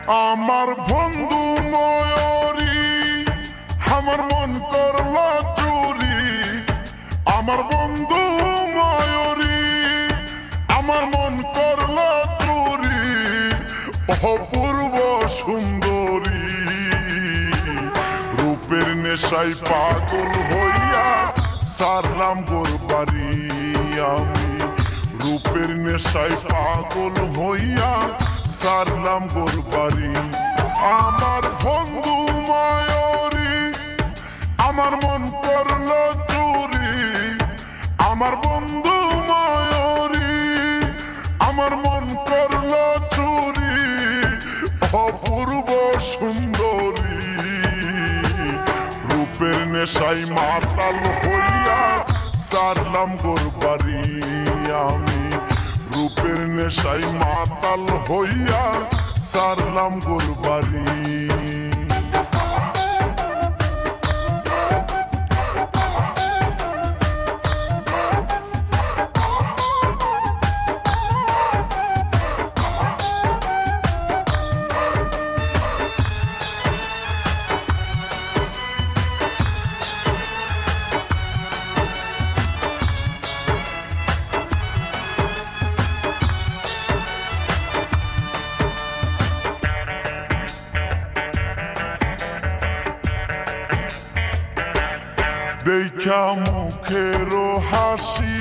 আমার বন্ধু ময়ূরী আমার মন করল চুরি। আমার বন্ধু ময়ূরী আমার মন করল চুরি। অপূর্ব সুন্দরী রূপের নেশায় পাগল হইয়া সারলাম গোর বাড়ি। আমি রূপের নেশায় পাগল হইয়া সারলাম গোর বাড়ি। আমার বন্ধু ময়ূরী আমার মন করল চুরি। আমার বন্ধু ময়ূরী আমার মন করল চুরি। অপূর্ব সুন্দরী রূপের নেশায় মাতাল হইয়া সারলাম গোর বাড়ি। আমি রূপের নেশায় মাতাল হইয়া সারলাম গোর বাড়ি। দেখা মুখের হাসি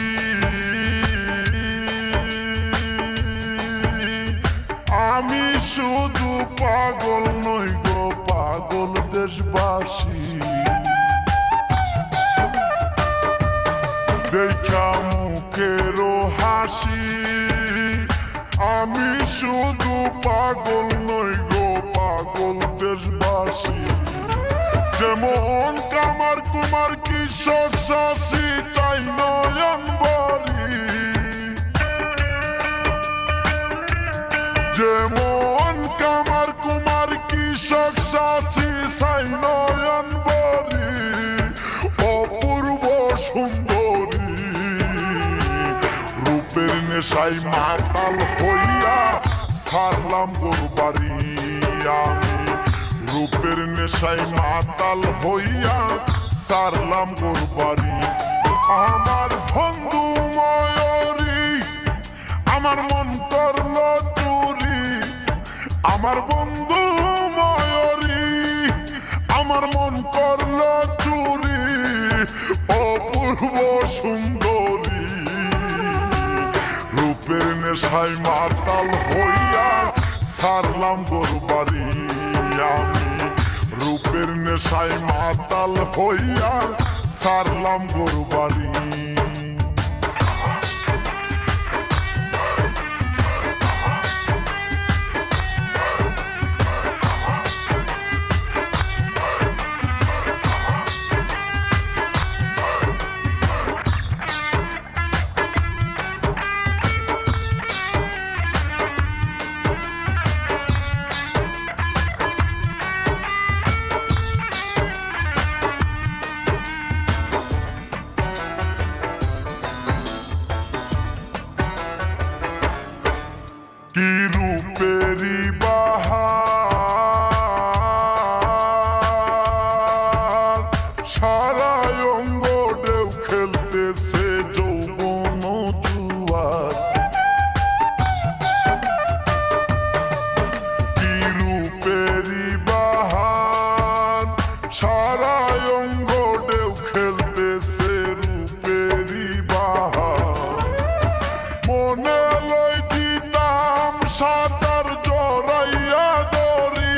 আমি শুধু পাগল নই গো পাগল দেশবাসী। দেখা মুখের হাসি আমি শুধু পাগল নই গো পাগল দেশবাসী। যেমন কামার কুমার কৃষক চাষি চাই নয়ন বলি। যেমন কামার কুমার কৃষক চাষি চাই নয়ন বলি। অপূর্ব সুন্দরী রূপের নেশায় মাতাল হইয়া সারলাম গোর বাড়ি। আমি রূপের নেশায় মাতাল হইয়া সারলাম গোর বাড়ি। আমার বন্ধু ময়ূরী আমার মন করল চুরি। আমার বন্ধু ময়ূরী আমার মন করল চুরি। অপূর্ব সুন্দরী রূপের নেশায় মাতাল হইয়া সারলাম গোর বাড়ি। আমি রূপের নেশায় মাতাল হইয়া সারলাম গোর বাড়ি। কি রূপেরি বাহার সারা অঙ্গ ঢেউ খেলতেছে যৌবন জুয়ার। কি রূপেরি বাহার সারা অঙ্গ ঢেউ খেলতেছে রূপেরি বাহার। মনে লই দিতাম সাঁতার জড়াইয়া দড়ি।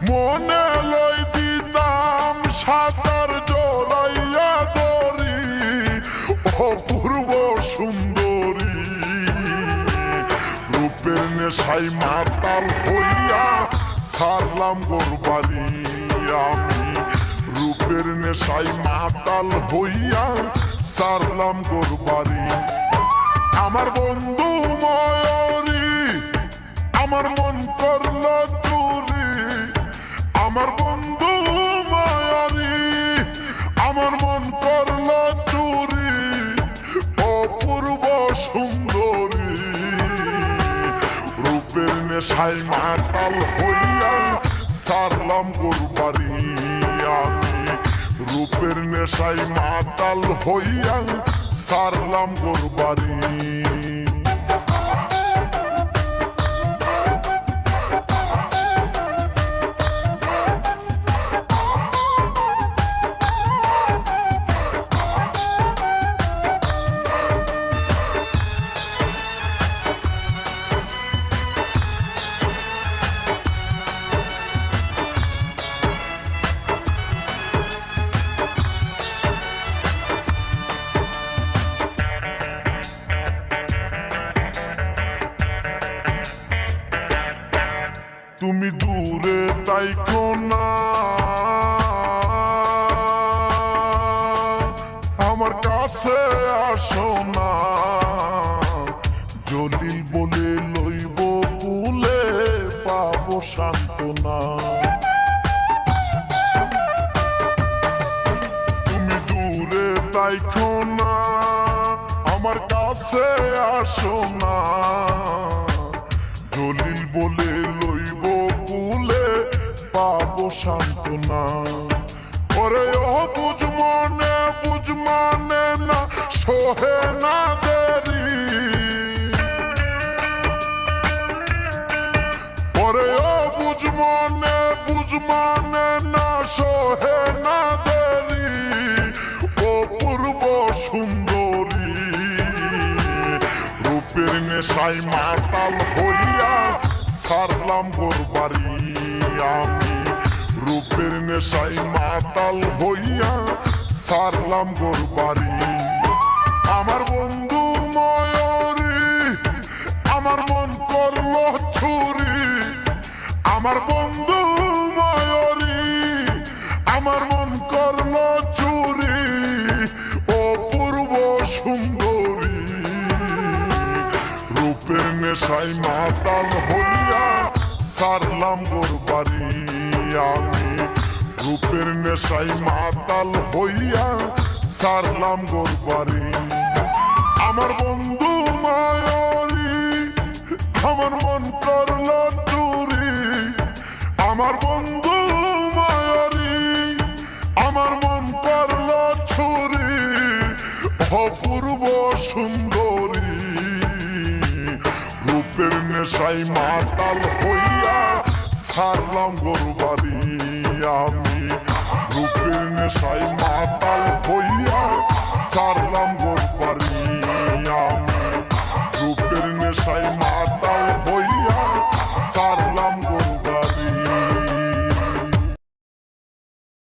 মনে লই দিতাম সাঁতার জড়াইয়া দড়ি। অপূর্ব সুন্দরী রূপের নেশায় মাতাল হইয়া সারলাম গোর বাড়ি। আমি রূপের নেশায় মাতাল হইয়া সারলাম গোর বাড়ি। আমার বন্ধু ময়ূরী আমার মন করল চুরি। আমার বন্ধু ময়ূরী আমার মন করল চুরি। অপূর্ব সুন্দরী নেশায় মাতাল হইয়া সারলাম গোরবাড়ি আমি রূপের নেশায় মাতাল হইয়া সারলাম গোরবাড়ি তুমি দূরে তাইকো না আমার কাছে আসো না জলিল বলে লইব কুলে পাবো সান্ত্বনা তুমি দূরে তাইকো না আমার কাছে আসো না জলিল বলে লইব কুলে পাবো সান্ত্বনা ওরে ও বুঝ মানে না সোহে না দেরি ওরে ও বুঝ মানে না সোহে না দেরি ও পূর্ব সুন্দরী রূপের নেশায় মাতাল হইয়া সারলাম গোরবাড়ি আমি রূপের নেশায় মাতাল হইয়া সারলাম গোরবাড়ি আমার বন্ধু ময়ূরী আমার মন করলো ছুরি আমার বন্ধু ময়ূরী আমার মন করলো চুরি ও পূর্ব সুন্দরী রূপের নেশায় মাতাল হইয়া সারলাম গোরবাড়ি আমি রূপের নেশায় মাতাল হইয়া সারলাম গোরবাড়ি আমার বন্ধু ময়ূরী আমার মন করলো চুরি আমার বন্ধু ময়ূরী আমার মন করলো ছুরি অপূর্ব সুন্দরী রূপের নেশায় মাতাল হইয়া সারলাম গোরবাড়ি আমি রূপের নেশায় মাতাল হইয়া সারলাম গোরবাড়ি